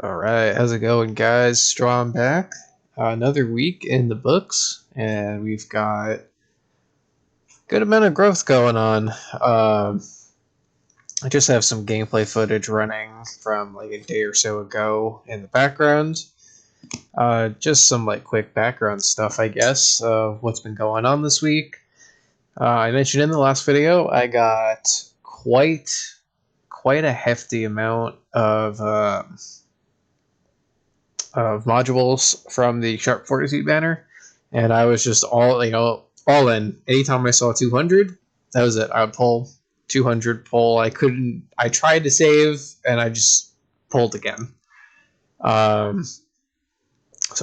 All right, how's it going, guys? Strong back. Another week in the books, and we've got good amount of growth going on. I just have some gameplay footage running from like a day or so ago in the background. Just some like quick background stuff, I guess, of what's been going on this week. I mentioned in the last video I got quite a hefty amount of modules from the Sharp Fortitude banner, and I was just all in. Anytime I saw 200, that was it. I would pull 200 pull. I tried to save, and I just pulled again. So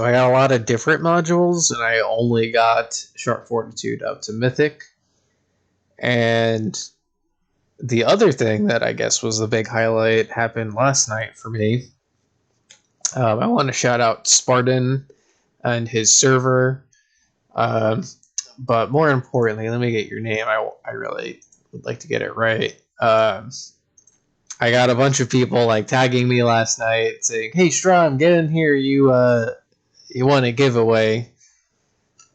I got a lot of different modules, and I only got Sharp Fortitude up to Mythic. And the other thing that I guess was the big highlight happened last night for me. I want to shout out Spartan and his server. But more importantly, let me get your name. I really would like to get it right. I got a bunch of people like tagging me last night saying, "Hey, Strom, get in here. You want a giveaway."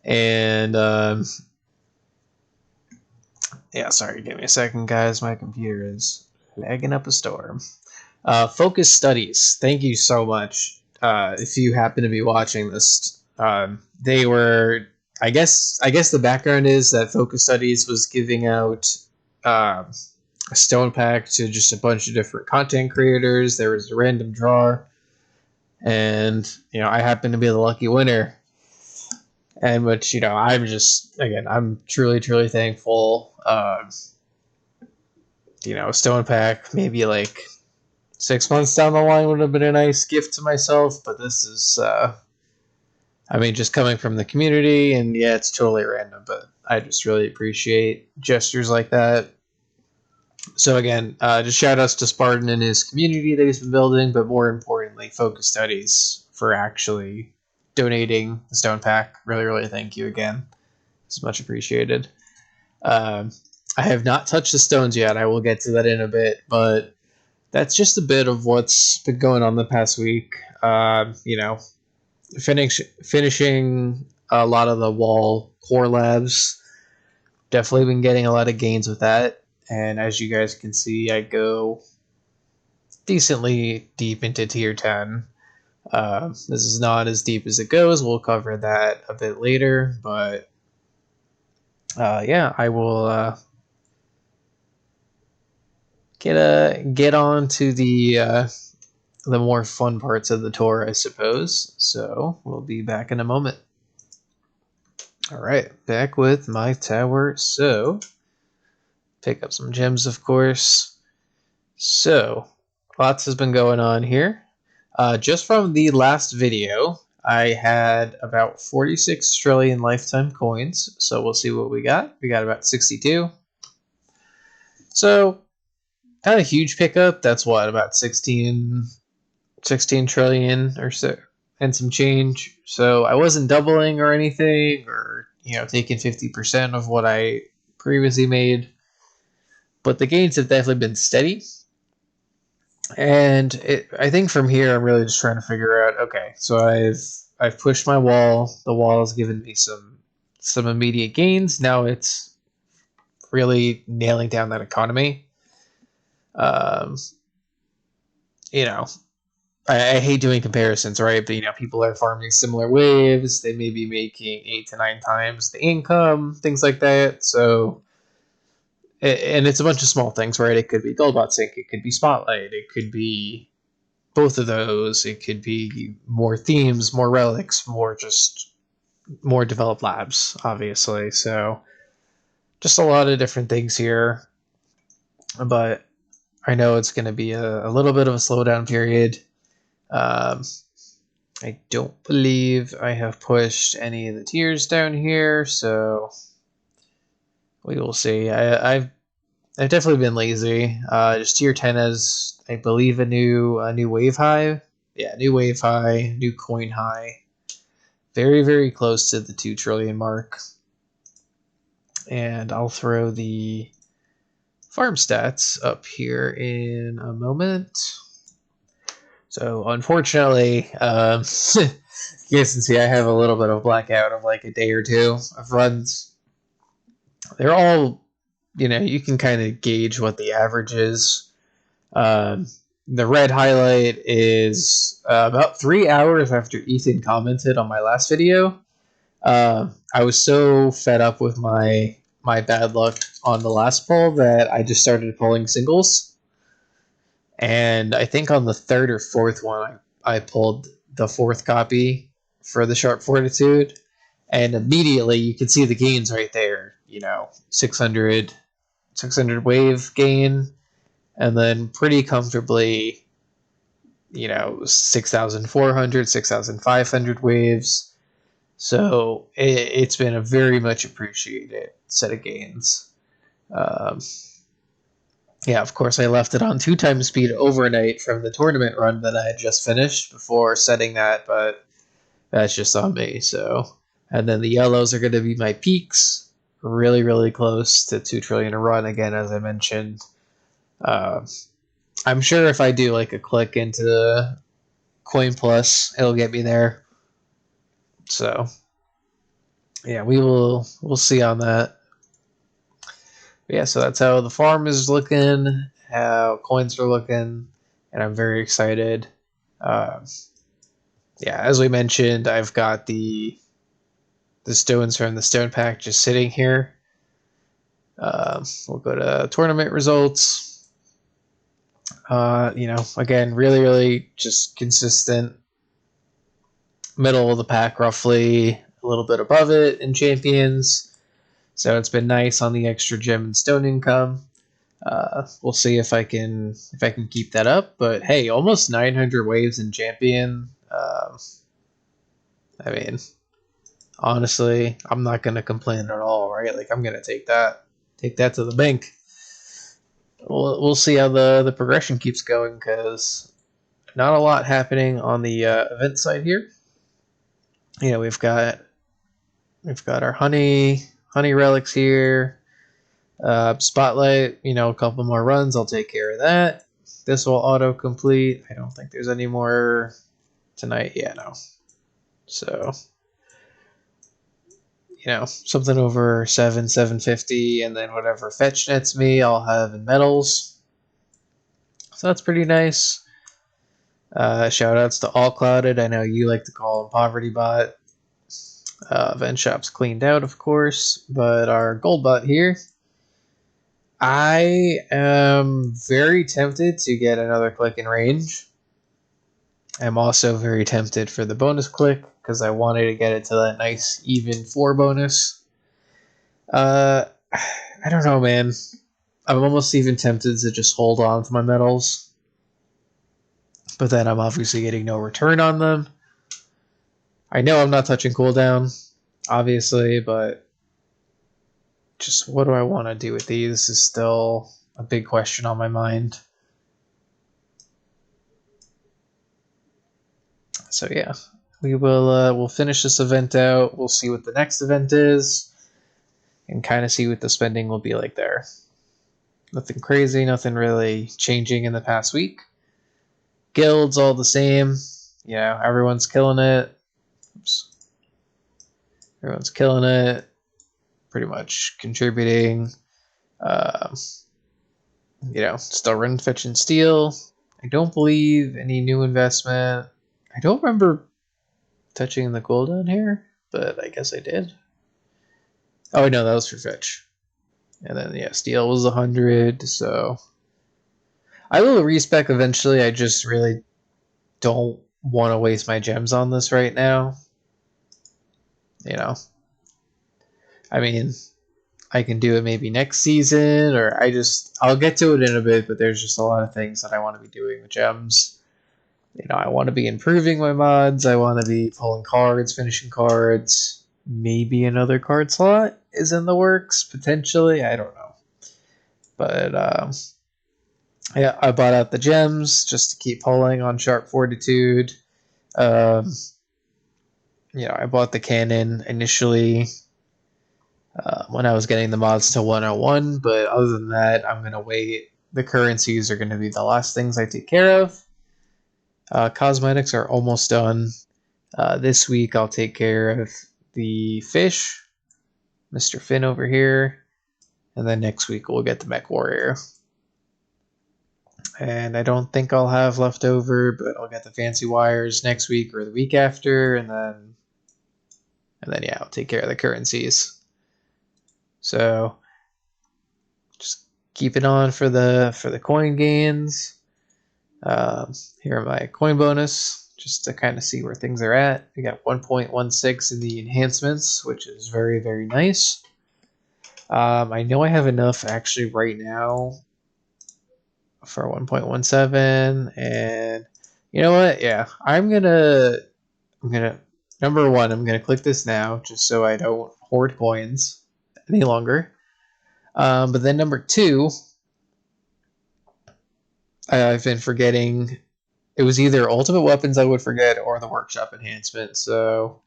And yeah, sorry, give me a second, guys. My computer is lagging up a storm. Focus Studies, thank you so much. If you happen to be watching this, they were, I guess the background is that Focus Studies was giving out a stone pack to just a bunch of different content creators. There was a random draw, and I happened to be the lucky winner. And which I'm truly thankful. Stone pack maybe like 6 months down the line would have been a nice gift to myself, but this is just coming from the community, and yeah, it's totally random, but I just really appreciate gestures like that. So again, just shout outs to Spartan and his community that he's been building, but more importantly, Focus Studies for actually donating the stone pack. Really thank you again. It's much appreciated. I have not touched the stones yet. I will get to that in a bit, but that's just a bit of what's been going on the past week. Finishing a lot of the wall core labs. Definitely been getting a lot of gains with that. And as you guys can see, I go decently deep into tier 10. This is not as deep as it goes. We'll cover that a bit later. But yeah, I will get on to the more fun parts of the tour, I suppose. So we'll be back in a moment. All right, back with my tower. So pick up some gems, of course. So lots has been going on here. Just from the last video, I had about 46 trillion lifetime coins. So we'll see what we got. We got about 62. So not a huge pickup. That's what, about 16 trillion or so and some change. So I wasn't doubling or anything, or taking 50% of what I previously made, but the gains have definitely been steady. And I think from here I'm really just trying to figure out, okay, so I've pushed my wall. The wall has given me some immediate gains. Now it's really nailing down that economy. I hate doing comparisons, right? But people are farming similar waves. They may be making 8 to 9 times the income, things like that. So, and it's a bunch of small things, right? It could be Goldbot Sync, it could be Spotlight, it could be both of those. It could be more themes, more relics, more developed labs, obviously. So, just a lot of different things here. But I know it's going to be a little bit of a slowdown period. I don't believe I have pushed any of the tiers down here, so we will see. I've definitely been lazy. Just tier 10 has, I believe, a new wave high. Yeah, new wave high, new coin high. Very close to the 2 trillion mark. And I'll throw the farm stats up here in a moment. So unfortunately, you guys can see I have a little bit of blackout of like a day or two of runs. They're all, you can kind of gauge what the average is. The red highlight is about 3 hours after Ethan commented on my last video. I was so fed up with my bad luck on the last pull that I just started pulling singles. And I think on the third or fourth one, I pulled the fourth copy for the Sharp Fortitude, and immediately you can see the gains right there. 600 wave gain, and then pretty comfortably, 6,400, 6,500 waves. So it's been a very much appreciated set of gains. Yeah, of course, I left it on 2x speed overnight from the tournament run that I had just finished before setting that, but that's just on me. So, and then the yellows are going to be my peaks, really, really close to 2 trillion a run again, as I mentioned. I'm sure if I do like a click into Coin Plus, it'll get me there. So, yeah, we'll see on that. But yeah, so that's how the farm is looking, how coins are looking, and I'm very excited. Yeah, as we mentioned, I've got the stones from the stone pack just sitting here. We'll go to tournament results. Again, really, really just consistent. Middle of the pack, roughly a little bit above it in champions. So it's been nice on the extra gem and stone income. We'll see if I can keep that up. But hey, almost 900 waves in champion. I mean, honestly, I'm not gonna complain at all, right? Like I'm gonna take that to the bank. We'll see how the progression keeps going, because not a lot happening on the event side here. We've got our honey relics here. Spotlight, a couple more runs, I'll take care of that. This will auto complete. I don't think there's any more tonight. Yeah, no. So, something over 750, and then whatever fetch nets me, I'll have in metals. So that's pretty nice. Shout outs to All Clouded. I know you like to call him Poverty Bot. Event shop's cleaned out, of course, but our gold bot here, I am very tempted to get another click in range. I'm also very tempted for the bonus click because I wanted to get it to that nice even 4 bonus. I don't know, man. I'm almost even tempted to just hold on to my medals, but then I'm obviously getting no return on them. I know I'm not touching cooldown, obviously, but just what do I want to do with these is still a big question on my mind. So yeah, we'll finish this event out. We'll see what the next event is, and kind of see what the spending will be like there. Nothing crazy, nothing really changing in the past week. Guilds all the same. Everyone's killing it. Oops. Everyone's killing it. Pretty much contributing. Still run, fetch, and steal. I don't believe any new investment. I don't remember touching the cooldown here, but I guess I did. Oh, no, that was for fetch. And then, yeah, steal was 100, so I will respec eventually. I just really don't want to waste my gems on this right now. I mean, I can do it maybe next season, or I'll get to it in a bit, but there's just a lot of things that I want to be doing with gems. I want to be improving my mods. I want to be pulling cards, finishing cards. Maybe another card slot is in the works, potentially. I don't know. But, yeah, I bought out the gems just to keep pulling on Sharp Fortitude. I bought the cannon initially when I was getting the mods to 101, but other than that, I'm going to wait. The currencies are going to be the last things I take care of. Cosmetics are almost done. This week I'll take care of the fish, Mr. Finn over here, and then next week we'll get the Mech Warrior. And I don't think I'll have leftover, but I'll get the fancy wires next week or the week after, and then yeah, I'll take care of the currencies. So just keep it on for the coin gains. Here are my coin bonus, just to kind of see where things are at. We got 1.16 in the enhancements, which is very, very nice. I know I have enough actually right now for 1.17, and you know what? Yeah, I'm gonna number one, I'm gonna click this now just so I don't hoard coins any longer. But then number two, I've been forgetting. It was either ultimate weapons I would forget or the workshop enhancement. So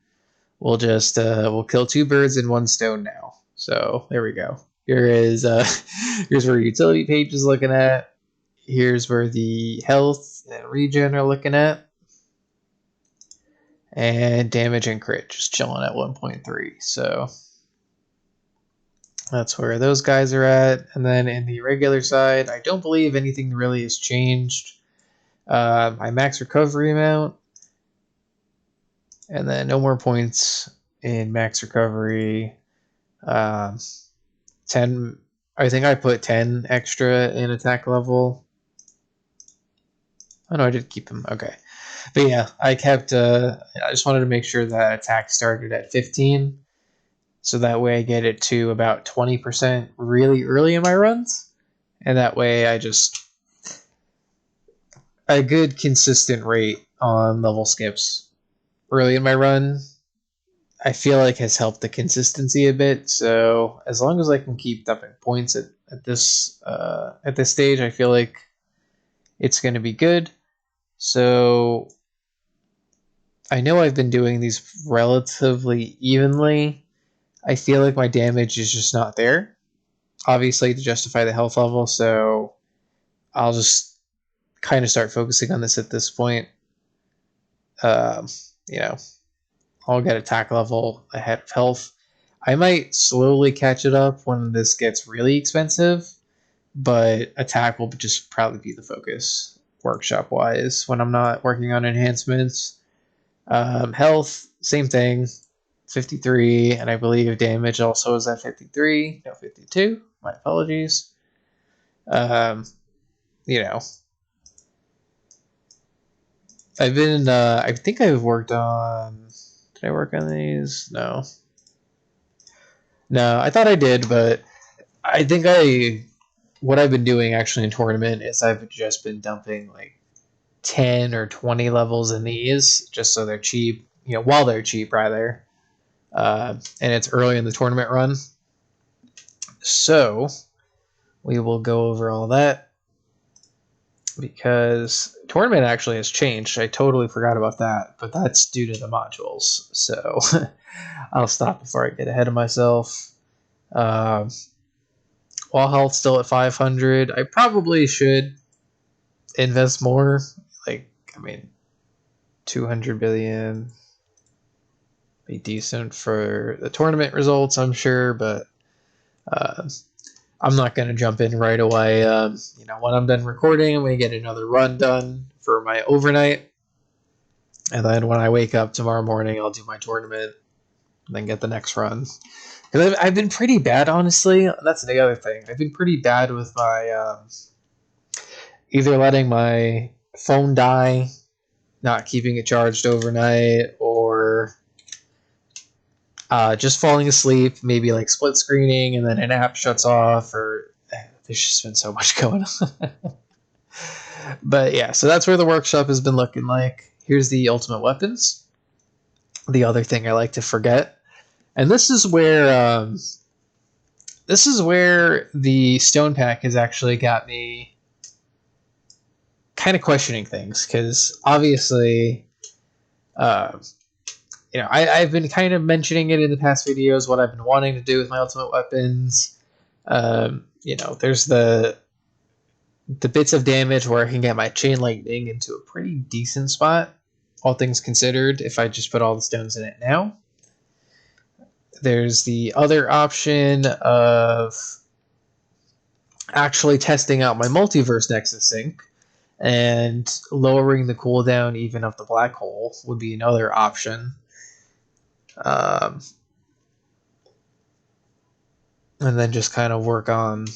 we'll just we'll kill two birds in one stone now. So there we go. Here is here's where utility page is looking at. Here's where the health and regen are looking at. And damage and crit just chilling at 1.3. So that's where those guys are at. And then in the regular side, I don't believe anything really has changed. My max recovery amount, and then no more points in max recovery. 10. I think I put 10 extra in attack level. Oh no, I did keep them. Okay, but yeah, I kept. I just wanted to make sure that attack started at 15, so that way I get it to about 20% really early in my runs, and that way I just a good consistent rate on level skips early in my run. I feel like has helped the consistency a bit. So as long as I can keep dumping points at this stage, I feel like it's going to be good. So I know I've been doing these relatively evenly. I feel like my damage is just not there, obviously, to justify the health level. So I'll just kind of start focusing on this at this point. You know, I'll get attack level ahead of health. I might slowly catch it up when this gets really expensive, but attack will just probably be the focus workshop wise when I'm not working on enhancements. Health, same thing, 53, and I believe damage also is at 53. No, 52. My apologies. You know, I've been. I think I've worked on. Did I work on these? No. No, I thought I did, but I think what I've been doing actually in tournament is I've just been dumping like 10 or 20 levels in these just so they're cheap, while they're cheap rather. And it's early in the tournament run. So we will go over all that because tournament actually has changed. I totally forgot about that, but that's due to the modules. So I'll stop before I get ahead of myself. While health still at 500, I probably should invest more. 200 billion be decent for the tournament results, I'm sure, but I'm not going to jump in right away. When I'm done recording, I'm going to get another run done for my overnight, and then when I wake up tomorrow morning, I'll do my tournament, and then get the next run. Because I've been pretty bad, honestly. That's the other thing. I've been pretty bad with my either letting my phone die, not keeping it charged overnight, or just falling asleep, maybe like split screening, and then an app shuts off, or there's just been so much going on. But yeah, so that's where the workshop has been looking like. Here's the ultimate weapons. The other thing I like to forget. And this is where the stone pack has actually got me kind of questioning things, because obviously, I've been kind of mentioning it in the past videos, what I've been wanting to do with my ultimate weapons. There's the the bits of damage where I can get my chain lightning into a pretty decent spot, all things considered, if I just put all the stones in it now. There's the other option of actually testing out my multiverse Nexus sync, and lowering the cooldown even of the black hole would be another option. And then just kind of work on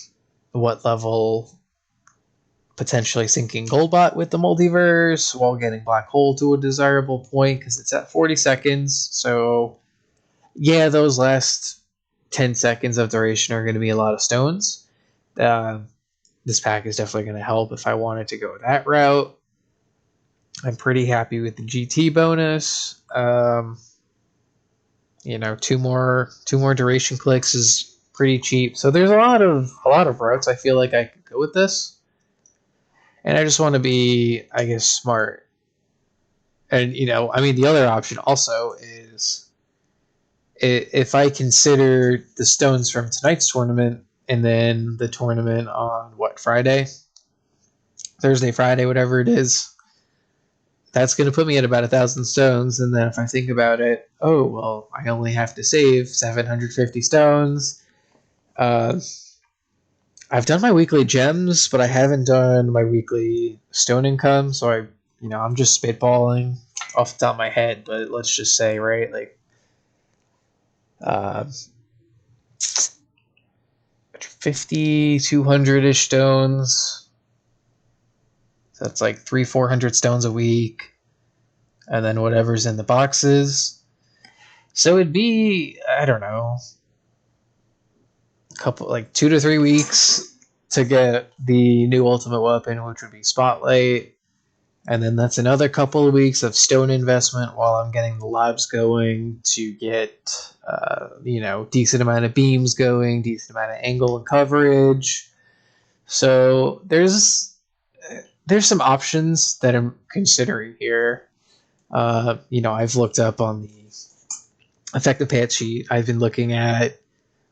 what level potentially syncing Goldbot with the multiverse while getting black hole to a desirable point, because it's at 40 seconds. So yeah, those last 10 seconds of duration are going to be a lot of stones. This pack is definitely going to help if I wanted to go that route. I'm pretty happy with the GT bonus. Two more duration clicks is pretty cheap. So there's a lot of routes I feel like I could go with this. And I just want to be, I guess, smart. And the other option also is, if I consider the stones from tonight's tournament and then the tournament on Thursday, Friday, whatever it is, that's going to put me at about 1,000 stones. And then if I think about it, oh, well, I only have to save 750 stones. I've done my weekly gems, but I haven't done my weekly stone income. So I'm just spitballing off the top of my head, but let's just say, right, like, 50, 200-ish stones. So that's like 400 stones a week. And then whatever's in the boxes. So it'd be, I don't know, a couple, like 2 to 3 weeks to get the new ultimate weapon, which would be Spotlight. And then that's another couple of weeks of stone investment while I'm getting the labs going to get, decent amount of beams going, decent amount of angle and coverage. So there's some options that I'm considering here. I've looked up on the effective patch sheet. I've been looking at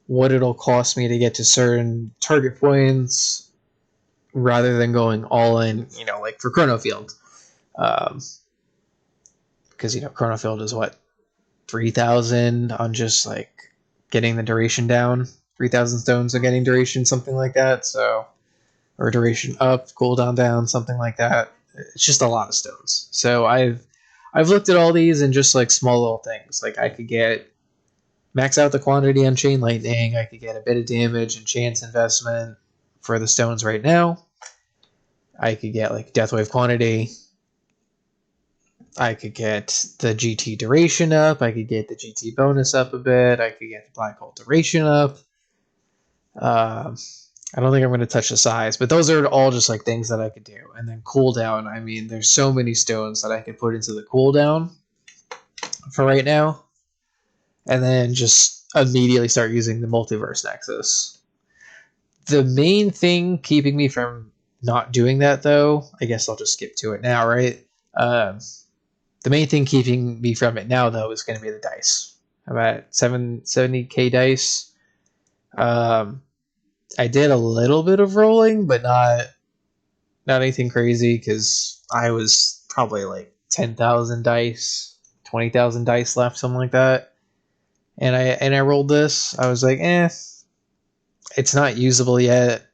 what it'll cost me to get to certain target points rather than going all in, like for Chronofield. Because Chronofield is what, 3,000 on just like getting the duration down, 3,000 stones of getting duration, something like that. So, or duration up, cooldown down, something like that. It's just a lot of stones. So I've looked at all these and just like small little things. Like I could max out the quantity on Chain Lightning. I could get a bit of damage and chance investment for the stones right now. I could get like Deathwave quantity. I could get the GT duration up. I could get the GT bonus up a bit. I could get the black hole duration up. I don't think I'm going to touch the size, but those are all just like things that I could do. And then cooldown. I mean, there's so many stones that I could put into the cooldown for right now. And then just immediately start using the multiverse nexus. The main thing keeping me from not doing that, though, I guess I'll just skip to it now, right? The main thing keeping me from it now, though, is going to be the dice. I'm at 70k dice. I did a little bit of rolling, but not anything crazy, because I was probably like 10,000 dice, 20,000 dice left, something like that. And I rolled this. I was like, it's not usable yet,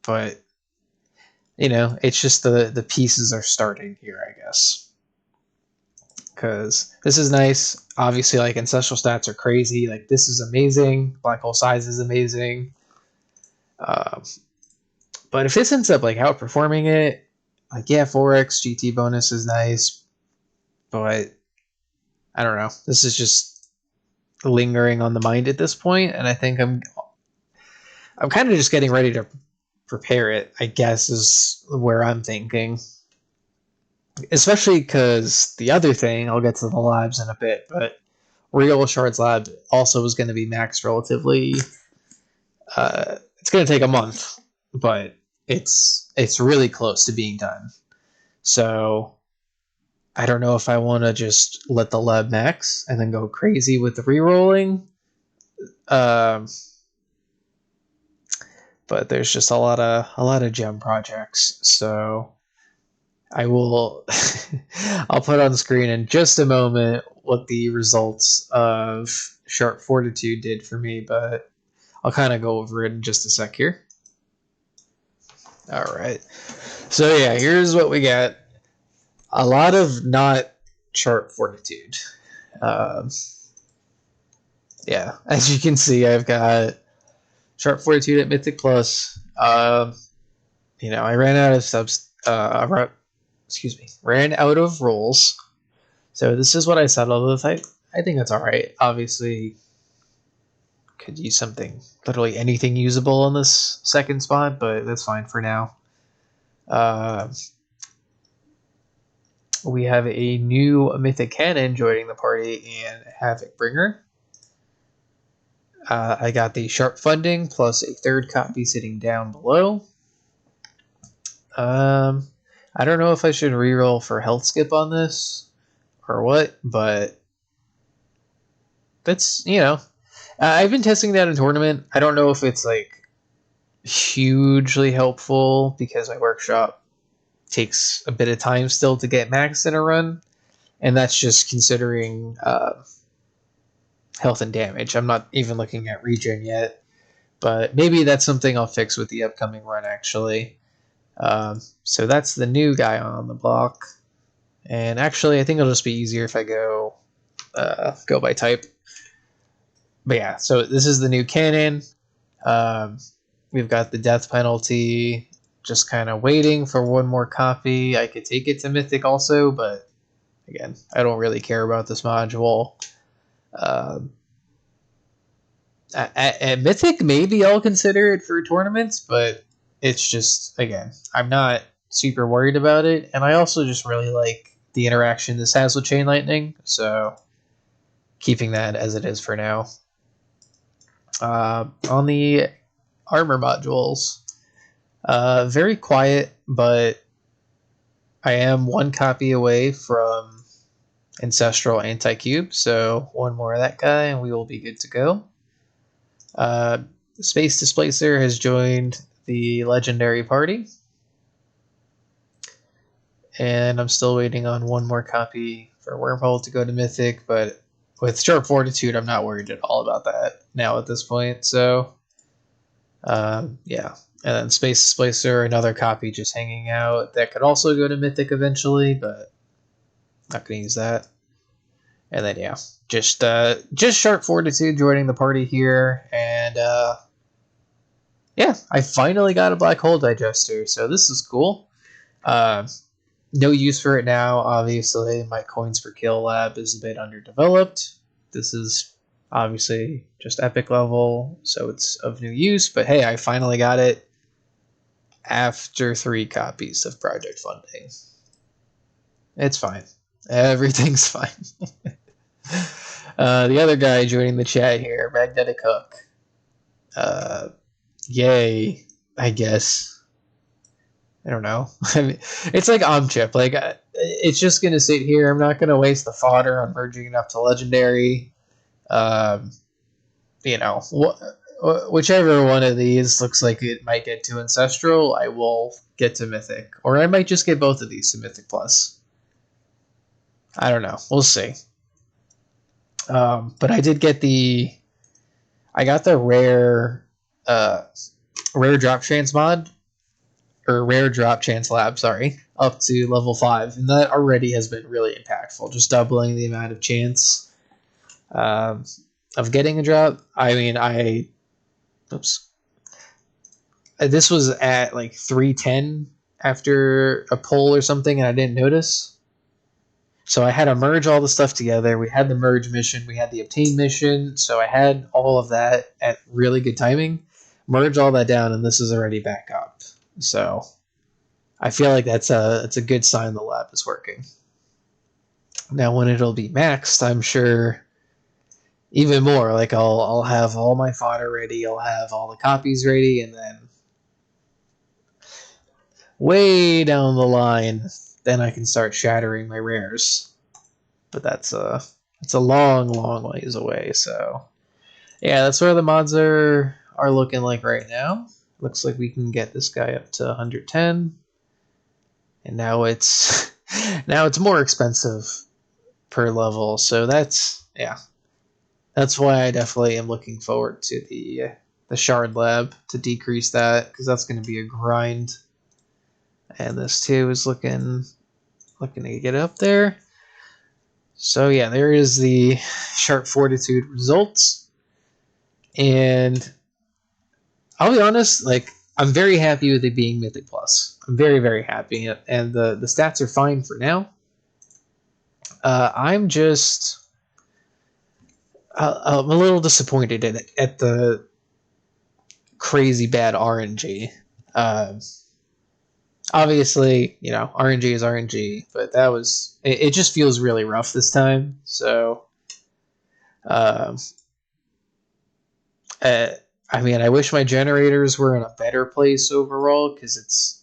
but it's just the pieces are starting here, I guess. Because this is nice. Obviously, like, ancestral stats are crazy. Like, this is amazing. Black hole size is amazing. But if this ends up like outperforming it, like, yeah, 4x GT bonus is nice, but I don't know. This is just lingering on the mind at this point, and I think I'm kind of just getting ready to prepare it, I guess, is where I'm thinking. Especially because the other thing, I'll get to the labs in a bit, but Real Shards Lab also is going to be maxed relatively. It's going to take a month, but it's really close to being done. So I don't know if I want to just let the lab max and then go crazy with the rerolling. But but there's just a lot of gem projects. So I will I'll put on screen in just a moment what the results of Sharp Fortitude did for me, but I'll kind of go over it in just a sec here. All right. So yeah, here's what we got. A lot of not Sharp Fortitude. Yeah, as you can see, I've got Sharp Fortitude at Mythic Plus. I ran out of ran out of rolls. So this is what I settled with. I think that's all right. Obviously, could use something, literally anything usable on this second spot, but that's fine for now. We have a new Mythic Cannon joining the party and Havoc Bringer. I got the Sharp Funding plus a third copy sitting down below. I don't know if I should reroll for health skip on this or what, but that's, I've been testing that in tournament. I don't know if it's like hugely helpful because my workshop takes a bit of time still to get max in a run, and that's just considering health and damage. I'm not even looking at regen yet, but maybe that's something I'll fix with the upcoming run actually. So that's the new guy on the block, and actually I think it'll just be easier if I go by type. But yeah, so this is the new cannon. We've got the death penalty, just kind of waiting for one more copy. I could take it to Mythic also, but again, I don't really care about this module. At Mythic, maybe I'll consider it for tournaments, but it's just, again, I'm not super worried about it, and I also just really like the interaction this has with Chain Lightning, so keeping that as it is for now. On the armor modules, very quiet, but I am one copy away from Ancestral Anti-Cube, so one more of that guy and we will be good to go. Space Displacer has joined the Legendary Party, and I'm still waiting on one more copy for Wormhole to go to Mythic, but with Sharp Fortitude, I'm not worried at all about that now at this point, so yeah. And then Space Displacer, another copy just hanging out. That could also go to Mythic eventually, but not going to use that. And then, yeah, just Sharp Fortitude joining the party here. And, yeah, I finally got a Black Hole Digester, so this is cool. No use for it now, obviously. My coins per kill lab is a bit underdeveloped. This is obviously just epic level, so it's of new use. But hey, I finally got it after 3 copies of Project Funding. It's fine. Everything's fine. The other guy joining the chat here, Magnetic Hook. Yay, I guess. I don't know. I mean, it's like Omchip. Like, it's just going to sit here. I'm not going to waste the fodder on merging it up to Legendary. Whichever one of these looks like it might get to Ancestral, I will get to Mythic. Or I might just get both of these to Mythic Plus. I don't know. We'll see. But I did get the rare drop chance mod, or rare drop chance lab, sorry, up to level 5, and that already has been really impactful, just doubling the amount of chance of getting a drop. I mean, this was at like 310 after a poll or something, and I didn't notice. So I had to merge all the stuff together. We had the merge mission, we had the obtain mission, so I had all of that at really good timing. Merge all that down, and this is already back up. So I feel like it's a good sign the lab is working. Now when it'll be maxed, I'm sure even more. Like I'll have all my fodder ready, I'll have all the copies ready, and then way down the line, then I can start shattering my rares. But it's a long ways away. So yeah, that's where the mods are looking like right now. looks like we can get this guy up to 110. And now it's now it's more expensive per level. So that's why I definitely am looking forward to the shard lab to decrease that, because that's going to be a grind. And this too is looking to get up there. So yeah, there is the Sharp Fortitude results. And I'll be honest, like, I'm very happy with it being Mythic Plus. I'm very, very happy. And the stats are fine for now. I'm just... I'm a little disappointed at the crazy bad RNG. Obviously, RNG is RNG, but it just feels really rough this time. So, I mean, I wish my generators were in a better place overall, because it's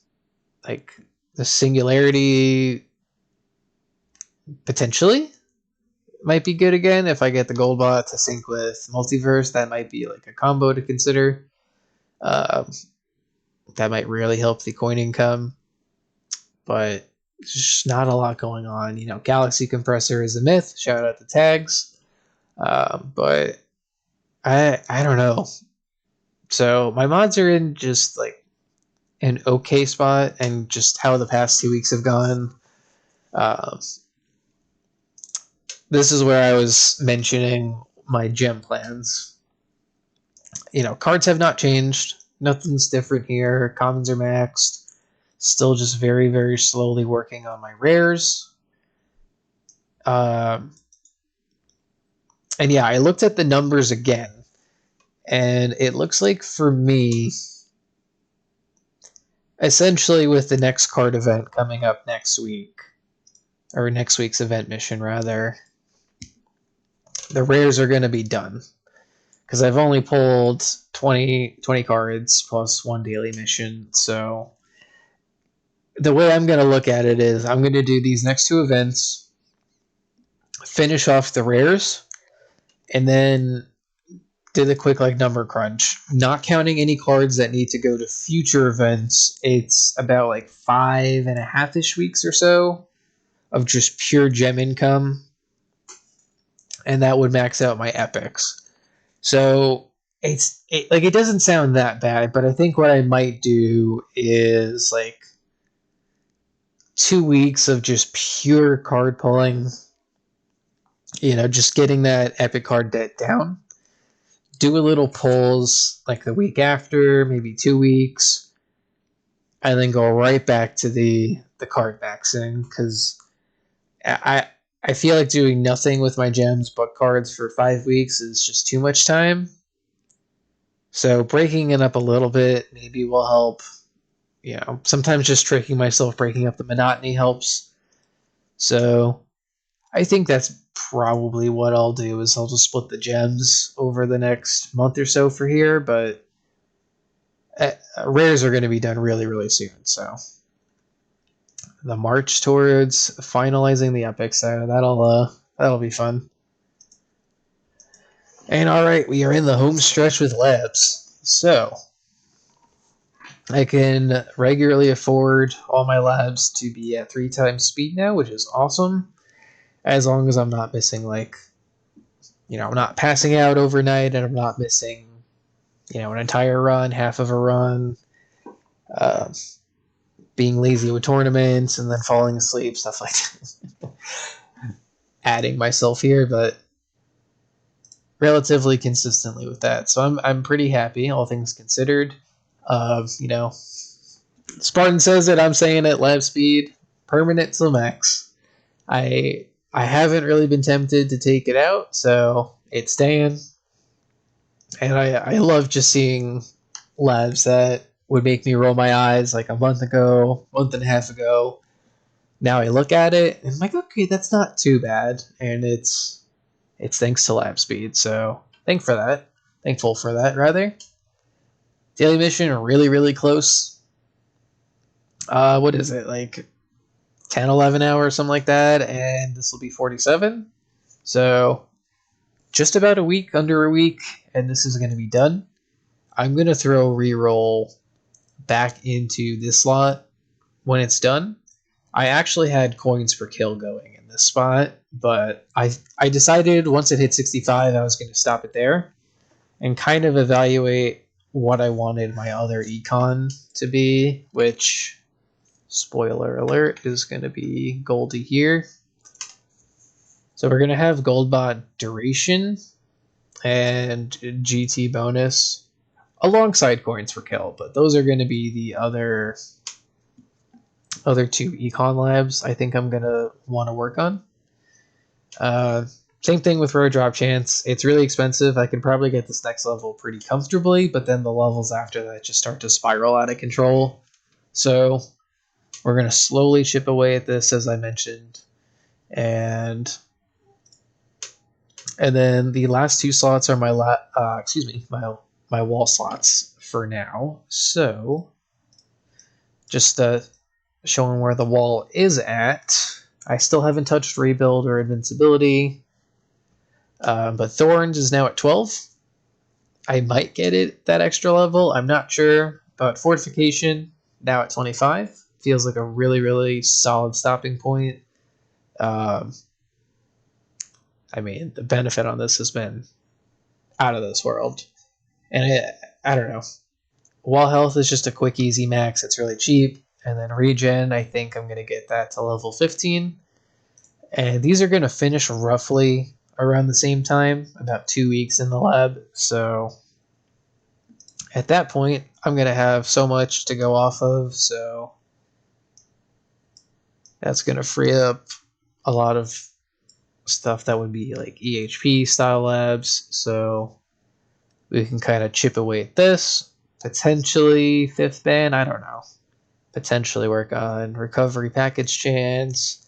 like the Singularity potentially might be good again if I get the gold bot to sync with Multiverse. That might be like a combo to consider. That might really help the coin income, but there's just not a lot going on. Galaxy Compressor is a myth. Shout out to tags. But I don't know. So my mods are in just like an okay spot, and just how the past 2 weeks have gone. This is where I was mentioning my gem plans. Cards have not changed. Nothing's different here. Commons are maxed. Still just very, very slowly working on my rares. And yeah, I looked at the numbers again, and it looks like for me, essentially with the next card event coming up next week, or next week's event mission rather, the rares are going to be done. Because I've only pulled 20 cards plus one daily mission. So the way I'm going to look at it is I'm going to do these next two events, finish off the rares, and then do the quick number crunch. Not counting any cards that need to go to future events. It's about 5.5-ish weeks or so of just pure gem income. And that would max out my epics. So it doesn't sound that bad, but I think what I might do is 2 weeks of just pure card pulling, just getting that epic card debt down. Do a little pulls the week after, maybe 2 weeks, and then go right back to the card maxing, because I feel like doing nothing with my gems but cards for 5 weeks is just too much time. So breaking it up a little bit maybe will help. Sometimes just tricking myself, breaking up the monotony helps. So I think that's probably what I'll do, is I'll just split the gems over the next month or so for here, but rares are going to be done really, really soon. So the march towards finalizing the epics, that'll be fun. And all right, we are in the home stretch with labs. So I can regularly afford all my labs to be at 3 times speed now, which is awesome. As long as I'm not missing I'm not passing out overnight, and I'm not missing, an entire run, half of a run, being lazy with tournaments, and then falling asleep, stuff like that. Adding myself here, but relatively consistently with that. So I'm pretty happy, all things considered. Spartan says it, I'm saying it, lab speed, permanent to max. I haven't really been tempted to take it out, so it's staying. And I love just seeing labs that would make me roll my eyes a month and a half ago. Now I look at it and I'm like, okay, that's not too bad. And it's thanks to lab speed. So thankful for that rather. Daily mission really, really close. What is it, 10, 11 hours, something like that, and this will be 47. So just about a week, under a week, and this is going to be done. I'm going to throw reroll back into this slot when it's done. I actually had coins per kill going in this spot, but I decided once it hit 65, I was going to stop it there and kind of evaluate what I wanted my other econ to be, which, spoiler alert, is going to be Goldie here. So we're going to have Goldbot duration and GT bonus alongside coins per kill, but those are going to be the other two econ labs I think I'm going to want to work on. Same thing with road drop chance. It's really expensive. I can probably get this next level pretty comfortably, but then the levels after that just start to spiral out of control. So we're going to slowly chip away at this, as I mentioned. And then the last two slots are my my wall slots for now. So just showing where the wall is at. I still haven't touched rebuild or invincibility, but Thorns is now at 12. I might get it that extra level. I'm not sure, but fortification now at 25 feels like a really, really solid stopping point. I mean, the benefit on this has been out of this world. And I don't know. Wall health is just a quick, easy max. It's really cheap. And then regen, I think I'm going to get that to level 15. And these are going to finish roughly around the same time, about 2 weeks in the lab. So at that point, I'm going to have so much to go off of. So that's going to free up a lot of stuff that would be like EHP style labs. So we can kind of chip away at this. Potentially 5th ban, I don't know. Potentially work on recovery package chance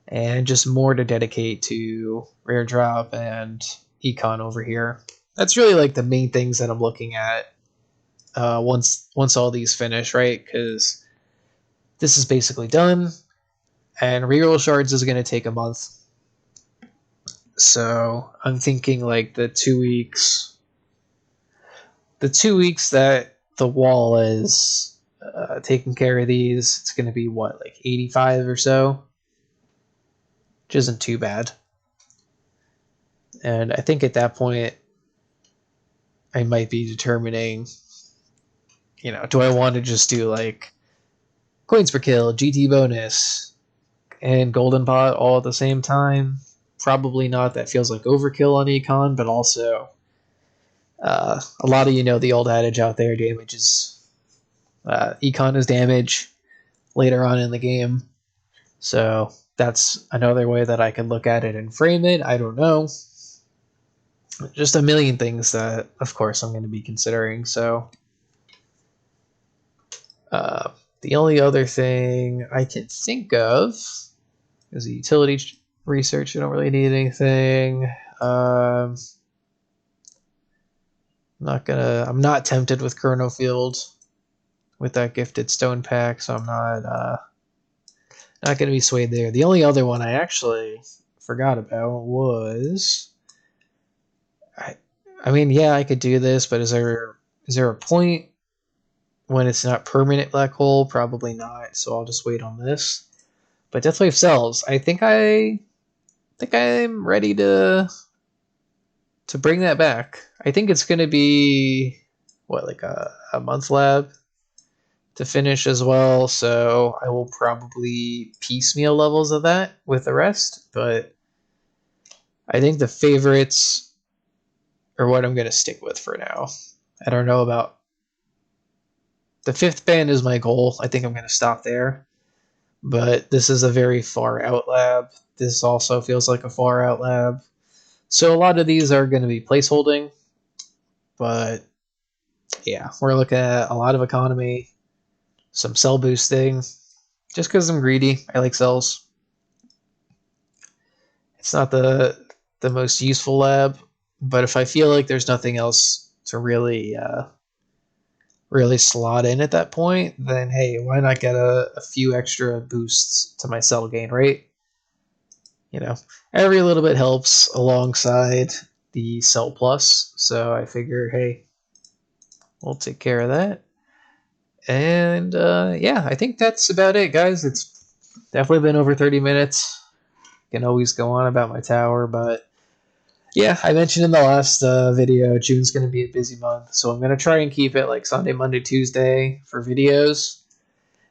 and just more to dedicate to rare drop and econ over here. That's really like the main things that I'm looking at once all these finish, right? Because this is basically done, and reroll shards is going to take a month. So I'm thinking like the 2 weeks that the wall is taking care of these, it's going to be what, like 85 or so, which isn't too bad. And I think at that point I might be determining, do I want to just do like coins per kill, GT bonus, and golden pot all at the same time? Probably not. That feels like overkill on econ, but also a lot of the old adage out there, damage is econ is damage later on in the game. So that's another way that I can look at it and frame it. I don't know. Just a million things that, of course, I'm going to be considering. So the only other thing I can think of is the utility research. You don't really need anything. I'm not tempted with Chrono Field with that gifted stone pack, so I'm not going to be swayed there. The only other one I actually forgot about was, I mean, yeah, I could do this, but is there a point when it's not permanent black hole? Probably not, so I'll just wait on this. But Deathwave Cells, I think I'm ready to bring that back. I think it's going to be like a month lab to finish as well, so I will probably piecemeal levels of that with the rest, but I think the favorites are what I'm going to stick with for now. I don't know about the 5th ban is my goal. I think I'm going to stop there, but this is a very far out lab. This also feels like a far out lab. So a lot of these are going to be placeholding, but yeah, we're looking at a lot of economy, some cell boosting, just because I'm greedy. I like cells. It's not the most useful lab, but if I feel like there's nothing else to really slot in at that point, then hey, why not get a few extra boosts to my cell gain, right? Every little bit helps alongside the cell plus, so I figure, hey, we'll take care of that. And yeah, I think that's about it, guys. It's definitely been over 30 minutes. Can always go on about my tower, but yeah, I mentioned in the last video, June's going to be a busy month, so I'm going to try and keep it like Sunday, Monday, Tuesday for videos.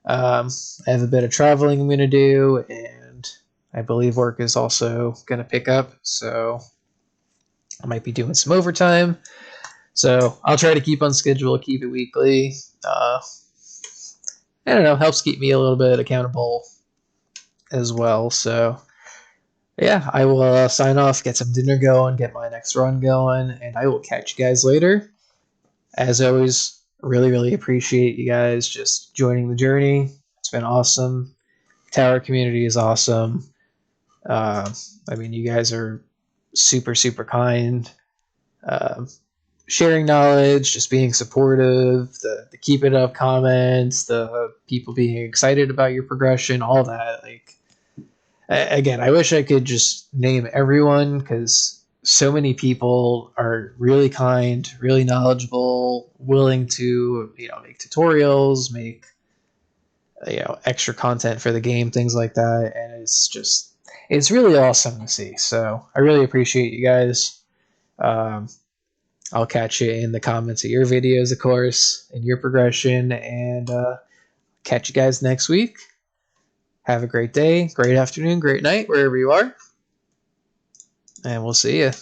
I have a bit of traveling I'm going to do, and I believe work is also going to pick up, so I might be doing some overtime. So I'll try to keep on schedule, keep it weekly. I don't know, helps keep me a little bit accountable as well. So yeah, I will sign off, get some dinner going, get my next run going, and I will catch you guys later. As always, really, really appreciate you guys just joining the journey. It's been awesome. Tower community is awesome. Uh, I mean, you guys are super, super kind. Uh, Sharing knowledge, just being supportive, the keep it up comments, the people being excited about your progression, all that. Like, again, I wish I could just name everyone because so many people are really kind, really knowledgeable, willing to make tutorials, make extra content for the game, things like that, and it's really awesome to see. So I really appreciate you guys. Um, I'll catch you in the comments of your videos, of course, in your progression, and catch you guys next week. Have a great day, great afternoon, great night, wherever you are, and we'll see you.